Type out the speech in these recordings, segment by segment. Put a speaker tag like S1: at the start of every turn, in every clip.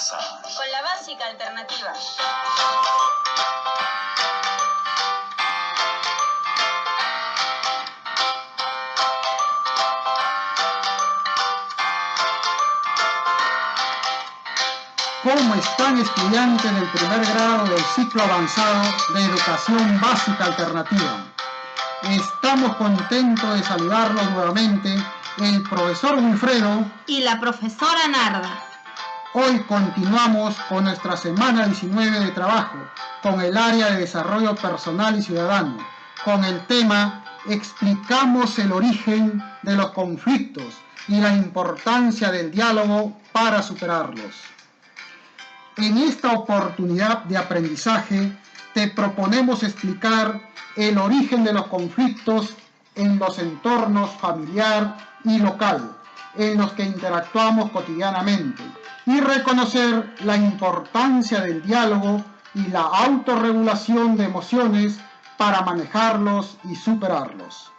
S1: casa.
S2: Con la básica alternativa.
S3: ¿Cómo están, estudiantes del primer grado del ciclo avanzado de educación básica alternativa? Estamos contentos de saludarlos nuevamente, el profesor Wilfredo
S4: y la profesora Narda.
S3: Hoy continuamos con nuestra semana 19 de trabajo, con el área de desarrollo personal y ciudadano, con el tema Explicamos el origen de los conflictos y la importancia del diálogo para superarlos. En esta oportunidad de aprendizaje te proponemos explicar el origen de los conflictos en los entornos familiar y local en los que interactuamos cotidianamente y reconocer la importancia del diálogo y la autorregulación de emociones para manejarlos y superarlos.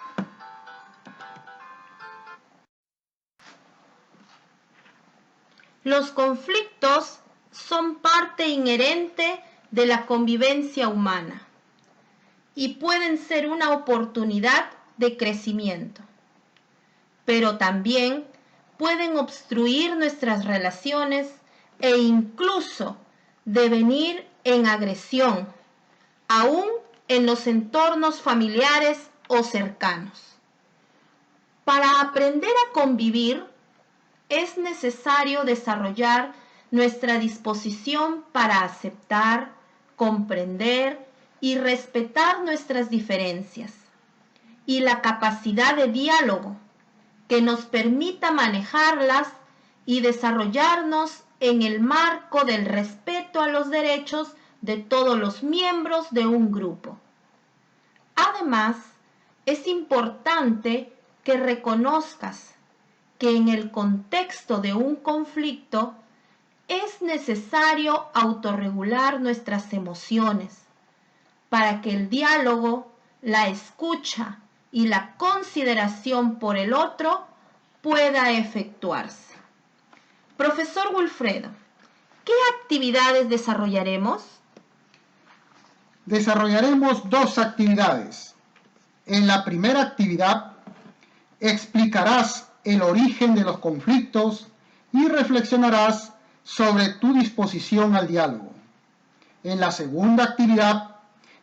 S4: Los conflictos son parte inherente de la convivencia humana y pueden ser una oportunidad de crecimiento, pero también pueden obstruir nuestras relaciones e incluso devenir en agresión, aún en los entornos familiares o cercanos. Para aprender a convivir, es necesario desarrollar nuestra disposición para aceptar, comprender y respetar nuestras diferencias, y la capacidad de diálogo que nos permita manejarlas y desarrollarnos en el marco del respeto a los derechos de todos los miembros de un grupo. Además, es importante que reconozcas que en el contexto de un conflicto es necesario autorregular nuestras emociones para que el diálogo, la escucha y la consideración por el otro pueda efectuarse. Profesor Wilfredo, ¿qué actividades desarrollaremos?
S3: Desarrollaremos dos actividades. En la primera actividad explicarás el origen de los conflictos y reflexionarás sobre tu disposición al diálogo. En la segunda actividad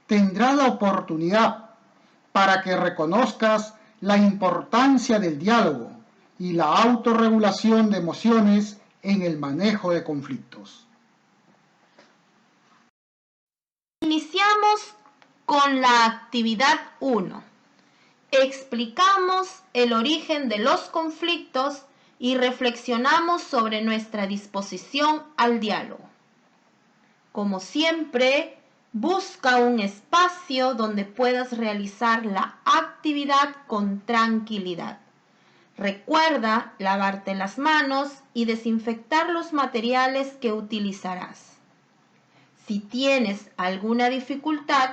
S3: tendrás la oportunidad para que reconozcas la importancia del diálogo y la autorregulación de emociones en el manejo de conflictos.
S4: Iniciamos con la actividad 1. Explicamos el origen de los conflictos y reflexionamos sobre nuestra disposición al diálogo. Como siempre, busca un espacio donde puedas realizar la actividad con tranquilidad. Recuerda lavarte las manos y desinfectar los materiales que utilizarás. Si tienes alguna dificultad,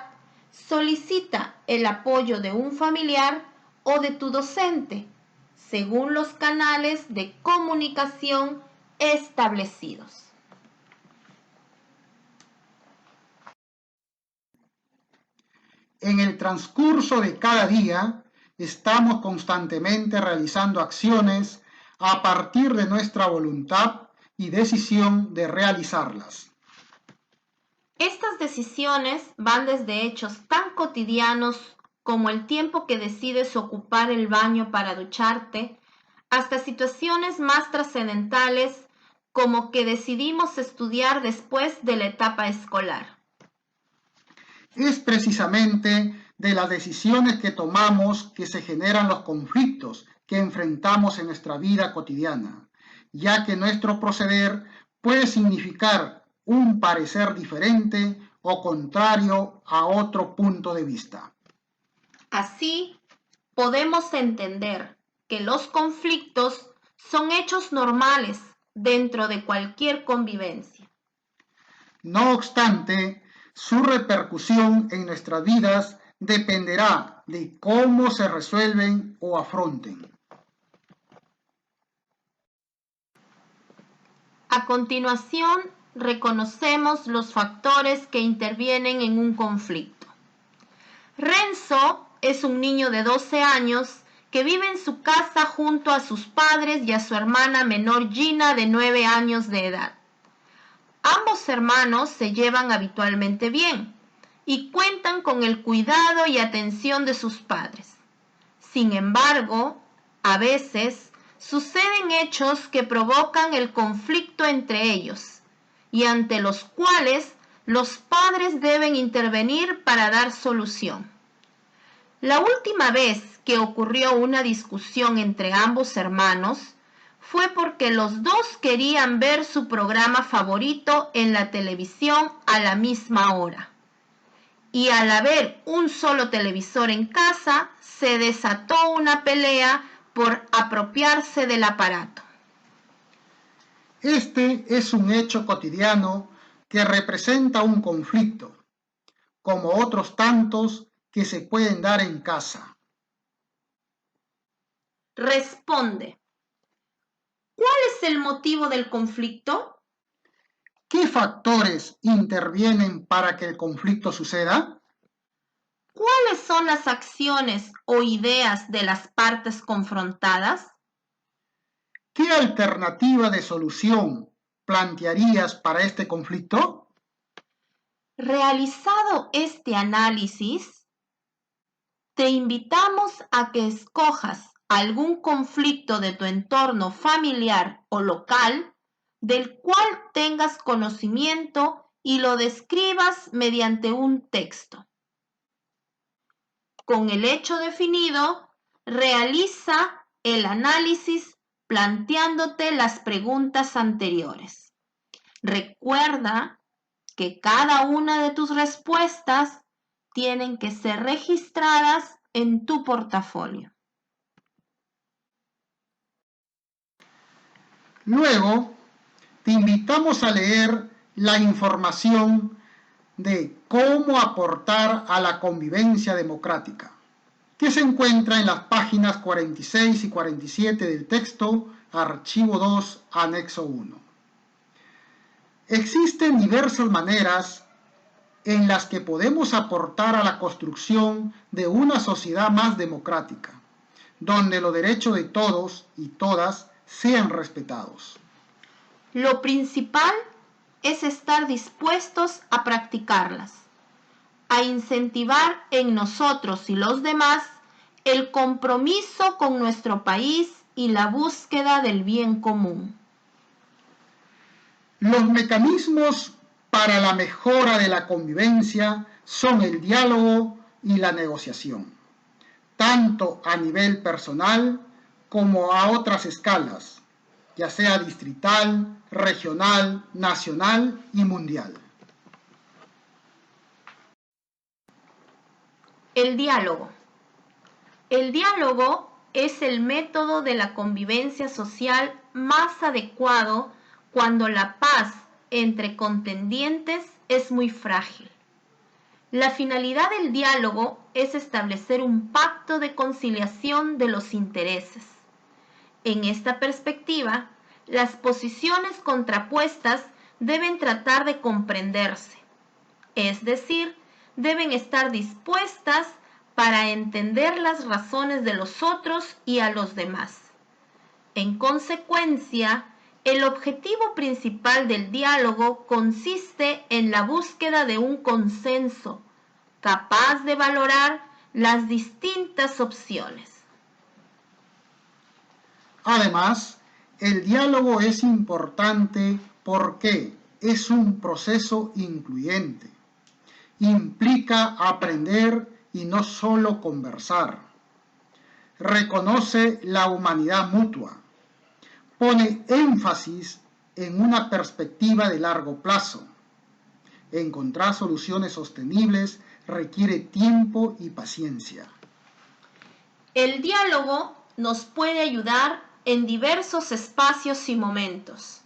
S4: solicita el apoyo de un familiar o de tu docente, según los canales de comunicación establecidos.
S3: En el transcurso de cada día, estamos constantemente realizando acciones a partir de nuestra voluntad y decisión de realizarlas.
S4: Estas decisiones van desde hechos tan cotidianos como el tiempo que decides ocupar el baño para ducharte, hasta situaciones más trascendentales como que decidimos estudiar después de la etapa escolar.
S3: Es precisamente de las decisiones que tomamos que se generan los conflictos que enfrentamos en nuestra vida cotidiana, ya que nuestro proceder puede significar un parecer diferente o contrario a otro punto de vista.
S4: Así, podemos entender que los conflictos son hechos normales dentro de cualquier convivencia.
S3: No obstante, su repercusión en nuestras vidas dependerá de cómo se resuelven o afronten.
S4: A continuación, reconocemos los factores que intervienen en un conflicto. Renzo es un niño de 12 años que vive en su casa junto a sus padres y a su hermana menor Gina de 9 años de edad. Ambos hermanos se llevan habitualmente bien y cuentan con el cuidado y atención de sus padres. Sin embargo, a veces suceden hechos que provocan el conflicto entre ellos y ante los cuales los padres deben intervenir para dar solución. La última vez que ocurrió una discusión entre ambos hermanos fue porque los dos querían ver su programa favorito en la televisión a la misma hora. Y al haber un solo televisor en casa, se desató una pelea por apropiarse del aparato.
S3: Este es un hecho cotidiano que representa un conflicto, como otros tantos que se pueden dar en casa.
S4: Responde. ¿Cuál es el motivo del conflicto?
S3: ¿Qué factores intervienen para que el conflicto suceda?
S4: ¿Cuáles son las acciones o ideas de las partes confrontadas?
S3: ¿Qué alternativa de solución plantearías para este conflicto?
S4: Realizado este análisis, te invitamos a que escojas algún conflicto de tu entorno familiar o local del cual tengas conocimiento y lo describas mediante un texto. Con el hecho definido, realiza el análisis planteándote las preguntas anteriores. Recuerda que cada una de tus respuestas tienen que ser registradas en tu portafolio.
S3: Luego, te invitamos a leer la información de cómo aportar a la convivencia democrática, que se encuentra en las páginas 46 y 47 del texto, archivo 2, anexo 1. Existen diversas maneras en las que podemos aportar a la construcción de una sociedad más democrática, donde los derechos de todos y todas sean respetados.
S4: Lo principal es estar dispuestos a practicarlas, a incentivar en nosotros y los demás el compromiso con nuestro país y la búsqueda del bien común.
S3: Los mecanismos para la mejora de la convivencia son el diálogo y la negociación, tanto a nivel personal como a otras escalas, ya sea distrital, regional, nacional y mundial.
S4: El diálogo. El diálogo es el método de la convivencia social más adecuado cuando la paz entre contendientes es muy frágil. La finalidad del diálogo es establecer un pacto de conciliación de los intereses. En esta perspectiva, las posiciones contrapuestas deben tratar de comprenderse, es decir, deben estar dispuestas para entender las razones de los otros y a los demás. En consecuencia, el objetivo principal del diálogo consiste en la búsqueda de un consenso capaz de valorar las distintas opciones.
S3: Además, el diálogo es importante porque es un proceso incluyente. Implica aprender y no solo conversar. Reconoce la humanidad mutua. Pone énfasis en una perspectiva de largo plazo. Encontrar soluciones sostenibles requiere tiempo y paciencia.
S4: El diálogo nos puede ayudar en diversos espacios y momentos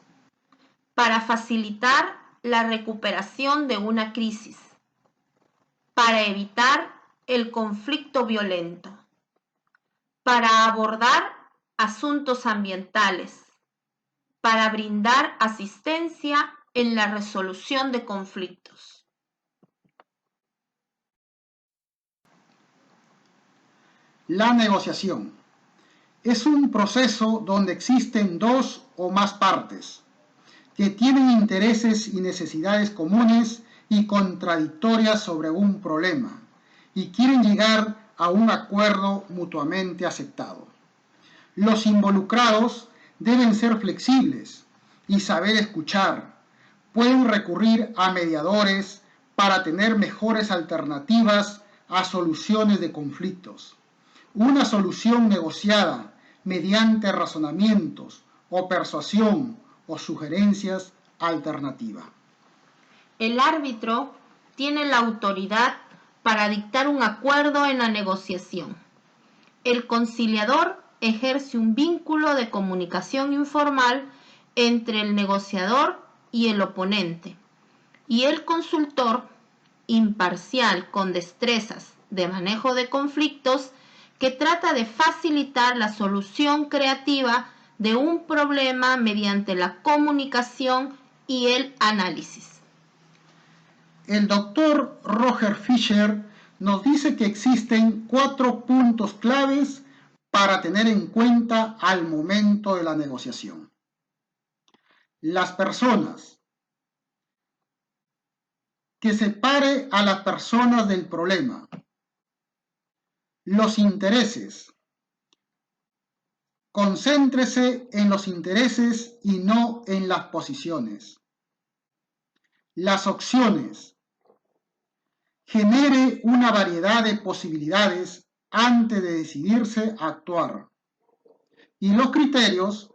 S4: para facilitar la recuperación de una crisis, para evitar el conflicto violento, para abordar asuntos ambientales, para brindar asistencia en la resolución de conflictos.
S3: La negociación es un proceso donde existen dos o más partes que tienen intereses y necesidades comunes y contradictorias sobre un problema y quieren llegar a un acuerdo mutuamente aceptado. Los involucrados deben ser flexibles y saber escuchar. Pueden recurrir a mediadores para tener mejores alternativas a soluciones de conflictos. Una solución negociada mediante razonamientos o persuasión o sugerencias alternativas.
S4: El árbitro tiene la autoridad para dictar un acuerdo en la negociación. El conciliador ejerce un vínculo de comunicación informal entre el negociador y el oponente, y el consultor, imparcial con destrezas de manejo de conflictos, que trata de facilitar la solución creativa de un problema mediante la comunicación y el análisis.
S3: El doctor Roger Fisher nos dice que existen 4 puntos claves para tener en cuenta al momento de la negociación. Las personas. Que separe a las personas del problema. Los intereses. Concéntrese en los intereses y no en las posiciones. Las opciones. Genere una variedad de posibilidades antes de decidirse a actuar. Y los criterios.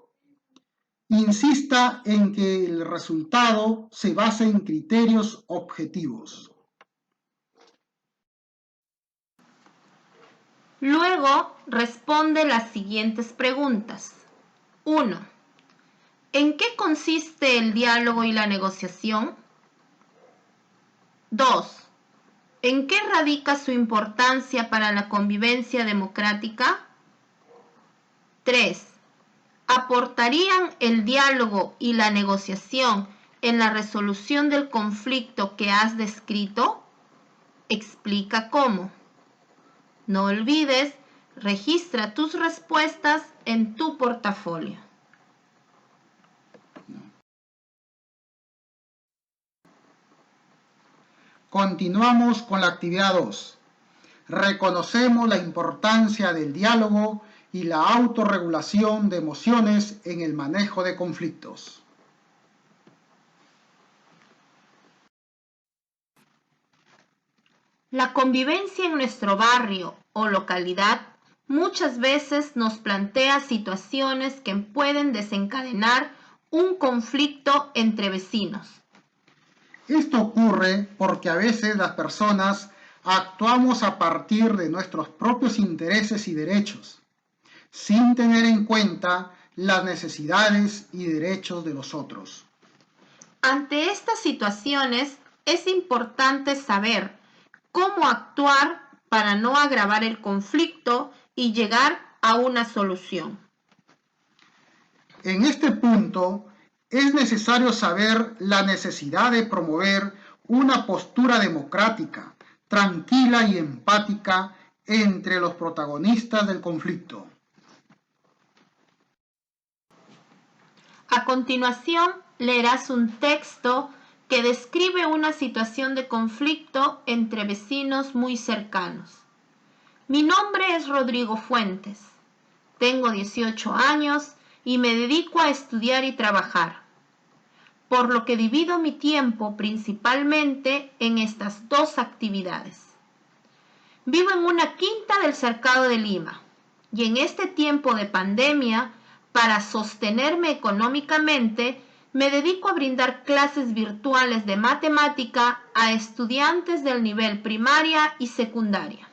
S3: Insista en que el resultado se base en criterios objetivos.
S4: Luego responde las siguientes preguntas. 1. ¿En qué consiste el diálogo y la negociación? 2. ¿En qué radica su importancia para la convivencia democrática? 3. ¿Aportarían el diálogo y la negociación en la resolución del conflicto que has descrito? Explica cómo. No olvides, registra tus respuestas en tu portafolio.
S3: Continuamos con la actividad 2. Reconocemos la importancia del diálogo y la autorregulación de emociones en el manejo de conflictos.
S4: La convivencia en nuestro barrio o localidad muchas veces nos plantea situaciones que pueden desencadenar un conflicto entre vecinos.
S3: Esto ocurre porque a veces las personas actuamos a partir de nuestros propios intereses y derechos, sin tener en cuenta las necesidades y derechos de los otros.
S4: Ante estas situaciones es importante saber cómo actuar para no agravar el conflicto y llegar a una solución.
S3: En este punto, es necesario saber la necesidad de promover una postura democrática, tranquila y empática entre los protagonistas del conflicto.
S4: A continuación, leerás un texto que describe una situación de conflicto entre vecinos muy cercanos. Mi nombre es Rodrigo Fuentes. Tengo 18 años y me dedico a estudiar y trabajar, por lo que divido mi tiempo principalmente en estas dos actividades. Vivo en una quinta del Cercado de Lima y en este tiempo de pandemia, para sostenerme económicamente, me dedico a brindar clases virtuales de matemática a estudiantes del nivel primaria y secundaria.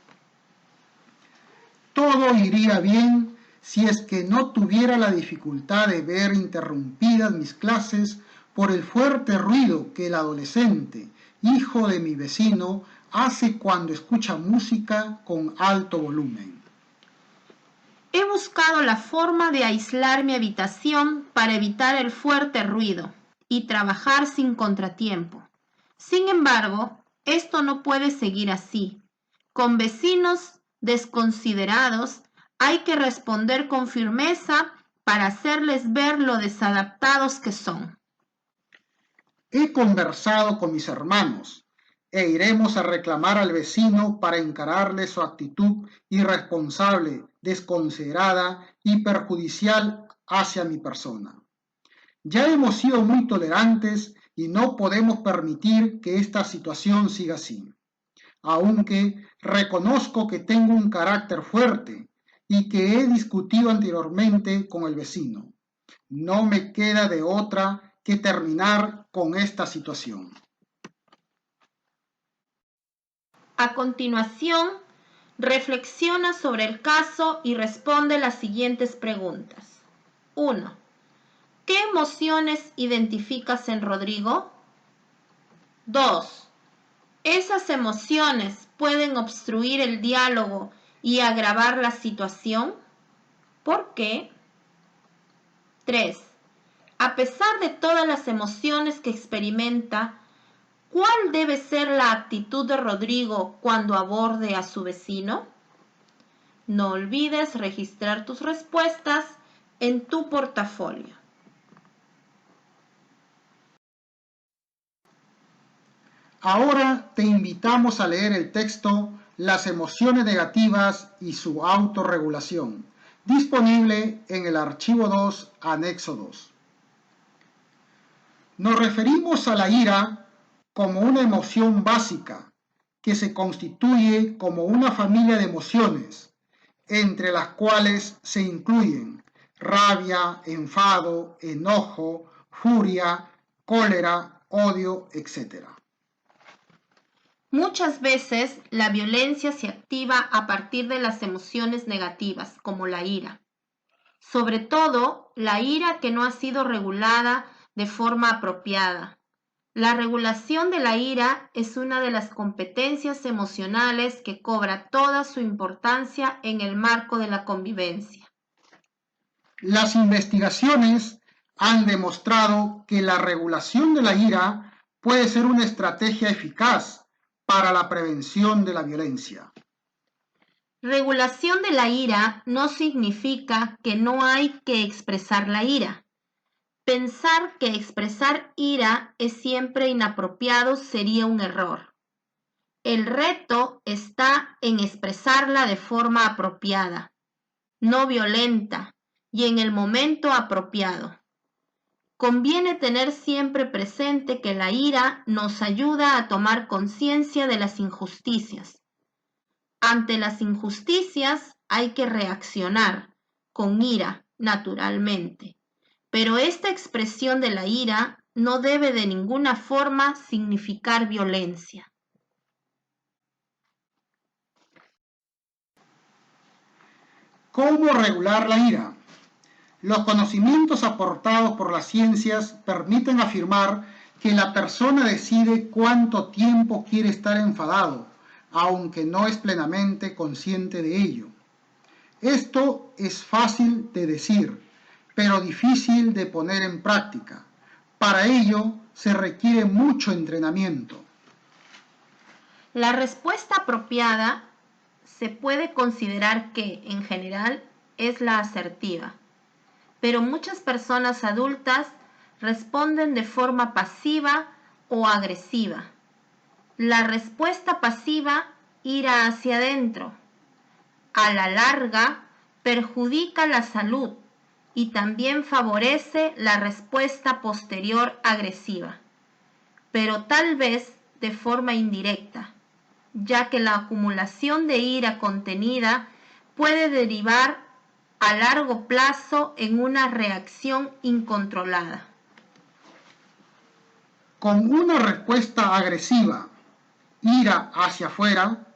S3: Todo iría bien si es que no tuviera la dificultad de ver interrumpidas mis clases por el fuerte ruido que el adolescente, hijo de mi vecino, hace cuando escucha música con alto volumen.
S4: He buscado la forma de aislar mi habitación para evitar el fuerte ruido, y trabajar sin contratiempo. Sin embargo, esto no puede seguir así. Con vecinos desconsiderados hay que responder con firmeza para hacerles ver lo desadaptados que son.
S3: He conversado con mis hermanos e iremos a reclamar al vecino para encararle su actitud irresponsable, desconsiderada y perjudicial hacia mi persona. Ya hemos sido muy tolerantes y no podemos permitir que esta situación siga así. Aunque reconozco que tengo un carácter fuerte y que he discutido anteriormente con el vecino, no me queda de otra que terminar con esta situación.
S4: A continuación, reflexiona sobre el caso y responde las siguientes preguntas. 1. ¿Qué emociones identificas en Rodrigo? 2. ¿Esas emociones pueden obstruir el diálogo y agravar la situación? ¿Por qué? 3. A pesar de todas las emociones que experimenta, ¿cuál debe ser la actitud de Rodrigo cuando aborde a su vecino? No olvides registrar tus respuestas en tu portafolio.
S3: Ahora te invitamos a leer el texto Las emociones negativas y su autorregulación, disponible en el archivo 2, anexo 2. Nos referimos a la ira como una emoción básica que se constituye como una familia de emociones, entre las cuales se incluyen rabia, enfado, enojo, furia, cólera, odio, etc.
S4: Muchas veces la violencia se activa a partir de las emociones negativas, como la ira. Sobre todo, la ira que no ha sido regulada de forma apropiada. La regulación de la ira es una de las competencias emocionales que cobra toda su importancia en el marco de la convivencia.
S3: Las investigaciones han demostrado que la regulación de la ira puede ser una estrategia eficaz para la prevención de la violencia.
S4: Regulación de la ira no significa que no hay que expresar la ira. Pensar que expresar ira es siempre inapropiado sería un error. El reto está en expresarla de forma apropiada, no violenta y en el momento apropiado. Conviene tener siempre presente que la ira nos ayuda a tomar conciencia de las injusticias. Ante las injusticias hay que reaccionar con ira, naturalmente, pero esta expresión de la ira no debe de ninguna forma significar violencia.
S3: ¿Cómo regular la ira? Los conocimientos aportados por las ciencias permiten afirmar que la persona decide cuánto tiempo quiere estar enfadado, aunque no es plenamente consciente de ello. Esto es fácil de decir, pero difícil de poner en práctica. Para ello se requiere mucho entrenamiento.
S4: La respuesta apropiada se puede considerar que, en general, es la asertiva, pero muchas personas adultas responden de forma pasiva o agresiva. La respuesta pasiva irá hacia adentro. A la larga, perjudica la salud y también favorece la respuesta posterior agresiva, pero tal vez de forma indirecta, ya que la acumulación de ira contenida puede derivar a largo plazo en una reacción incontrolada.
S3: Con una respuesta agresiva, ira hacia afuera,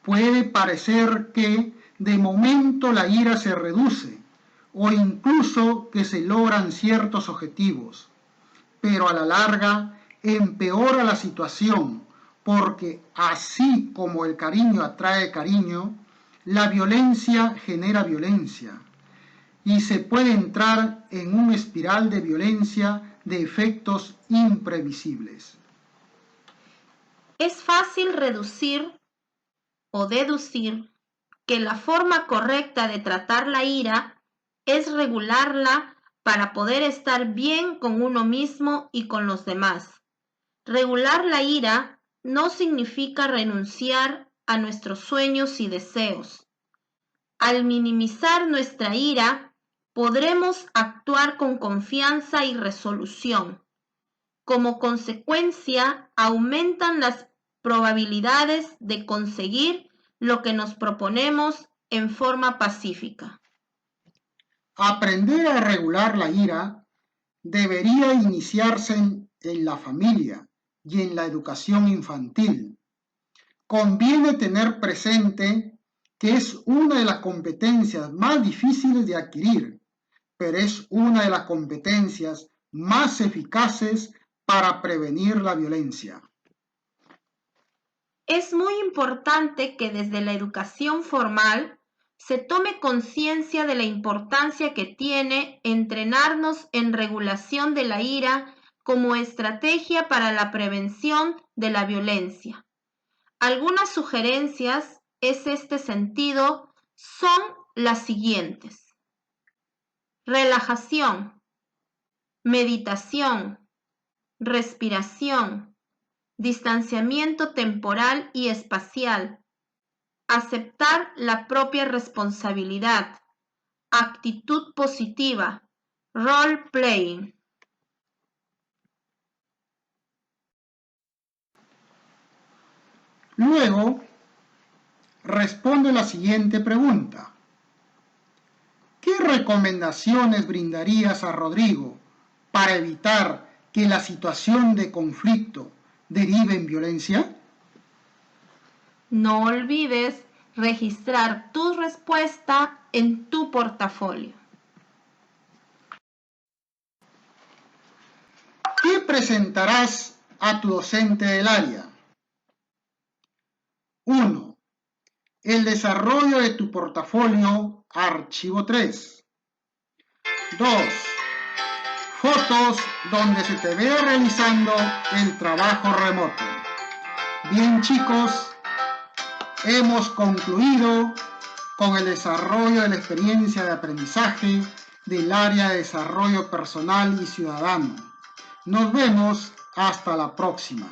S3: puede parecer que de momento la ira se reduce o incluso que se logran ciertos objetivos, pero a la larga empeora la situación porque así como el cariño atrae cariño, la violencia genera violencia y se puede entrar en una espiral de violencia de efectos imprevisibles.
S4: Es fácil reducir o deducir que la forma correcta de tratar la ira es regularla para poder estar bien con uno mismo y con los demás. Regular la ira no significa renunciar a nuestros sueños y deseos. Al minimizar nuestra ira, podremos actuar con confianza y resolución. Como consecuencia, aumentan las probabilidades de conseguir lo que nos proponemos en forma pacífica.
S3: Aprender a regular la ira debería iniciarse en la familia y en la educación infantil. Conviene tener presente que es una de las competencias más difíciles de adquirir, pero es una de las competencias más eficaces para prevenir la violencia.
S4: Es muy importante que desde la educación formal se tome conciencia de la importancia que tiene entrenarnos en regulación de la ira como estrategia para la prevención de la violencia. Algunas sugerencias en este sentido son las siguientes: relajación, meditación, respiración, distanciamiento temporal y espacial, aceptar la propia responsabilidad, actitud positiva, role-playing.
S3: Luego, responde la siguiente pregunta. ¿Qué recomendaciones brindarías a Rodrigo para evitar que la situación de conflicto derive en violencia?
S4: No olvides registrar tu respuesta en tu portafolio.
S3: ¿Qué presentarás a tu docente del área? 1. El desarrollo de tu portafolio archivo 3. 2. Fotos donde se te vea realizando el trabajo remoto. Bien, chicos, hemos concluido con el desarrollo de la experiencia de aprendizaje del área de desarrollo personal y ciudadano. Nos vemos hasta la próxima.